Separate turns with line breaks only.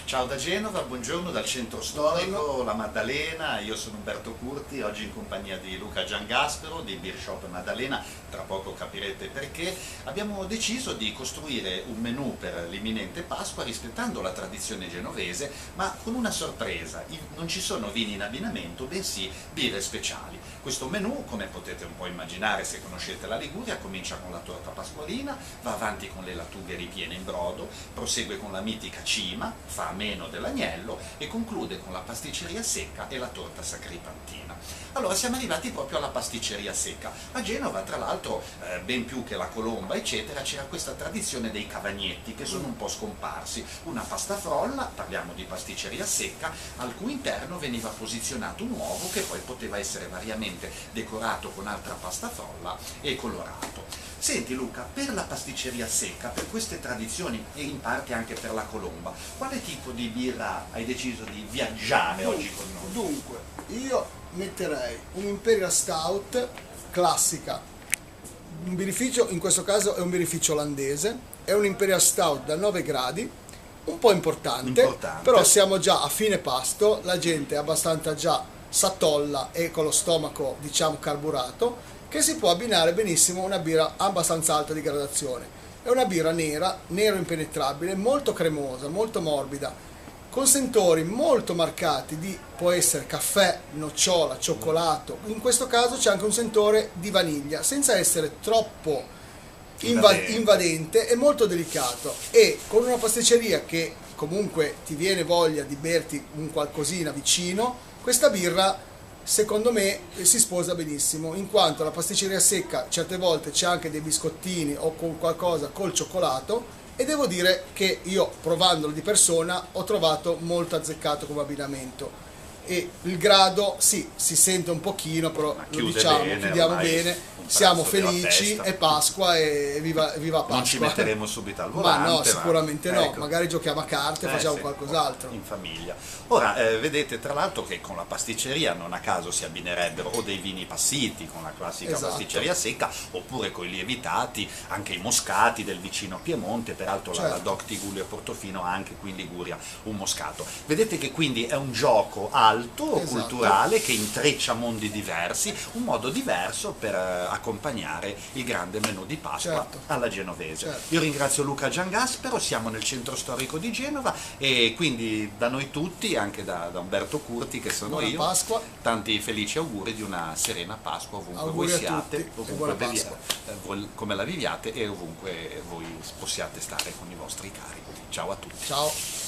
Ciao da Genova, buongiorno dal centro storico, la Maddalena, io sono Umberto Curti, oggi in compagnia di Luca Giangaspero di Beer Shop Maddalena, tra poco capirete perché. Abbiamo deciso di costruire un menù per l'imminente Pasqua rispettando la tradizione genovese, ma con una sorpresa: non ci sono vini in abbinamento, bensì birre speciali. Questo menù, come potete un po' immaginare se conoscete la Liguria, comincia con la torta pasqualina, va avanti con le lattughe ripiene in brodo, prosegue con la mitica cima, fa a meno dell'agnello e conclude con la pasticceria secca e la torta sacripantina. Allora siamo arrivati proprio alla pasticceria secca. A Genova, tra l'altro, ben più che la colomba eccetera, c'era questa tradizione dei cavagnetti che sono un po' scomparsi. Una pasta frolla, parliamo di pasticceria secca, al cui interno veniva posizionato un uovo che poi poteva essere variamente decorato con altra pasta frolla e colorato. Senti Luca, per la pasticceria secca, per queste tradizioni e in parte anche per la colomba, quale tipo di birra hai deciso di viaggiare oggi con noi?
Dunque, io metterei un Imperial Stout classica, un birrificio, in questo caso è un birrificio olandese, è un Imperial Stout da 9 gradi, un po' importante, però siamo già a fine pasto, la gente è abbastanza già s'attolla e con lo stomaco diciamo carburato, che si può abbinare benissimo a una birra abbastanza alta di gradazione. È una birra nera, nero impenetrabile, molto cremosa, molto morbida, con sentori molto marcati di, può essere caffè, nocciola, cioccolato, in questo caso c'è anche un sentore di vaniglia, senza essere troppo invadente e molto delicato, e con una pasticceria che comunque ti viene voglia di berti un qualcosina vicino, questa birra secondo me si sposa benissimo, in quanto la pasticceria secca certe volte c'è anche dei biscottini o con qualcosa col cioccolato, e devo dire che io provandolo di persona ho trovato molto azzeccato come abbinamento. E il grado sì, si sente un pochino, però lo diciamo, chiudiamo bene, siamo felici, è Pasqua e viva Pasqua.
Non ci metteremo subito al volante.
Ma no, sicuramente no,
ecco,
magari giochiamo a carte, facciamo
sì,
qualcos'altro.
In famiglia. Ora, vedete tra l'altro che con la pasticceria non a caso si abbinerebbero o dei vini passiti con la classica pasticceria secca, oppure con i lievitati, anche i moscati del vicino Piemonte, peraltro la DOC Tigullio e Portofino ha anche qui in Liguria un moscato. Vedete che quindi è un gioco alto, culturale, che intreccia mondi diversi, un modo diverso per accompagnare il grande menù di Pasqua alla genovese. Io ringrazio Luca Giangaspero, siamo nel centro storico di Genova e quindi da noi tutti, anche da Umberto Curti che sono io,
Pasqua.
Tanti felici auguri di una serena Pasqua ovunque
Auguri
voi siate, come la viviate e ovunque voi possiate stare con i vostri cari. Ciao a tutti.
Ciao.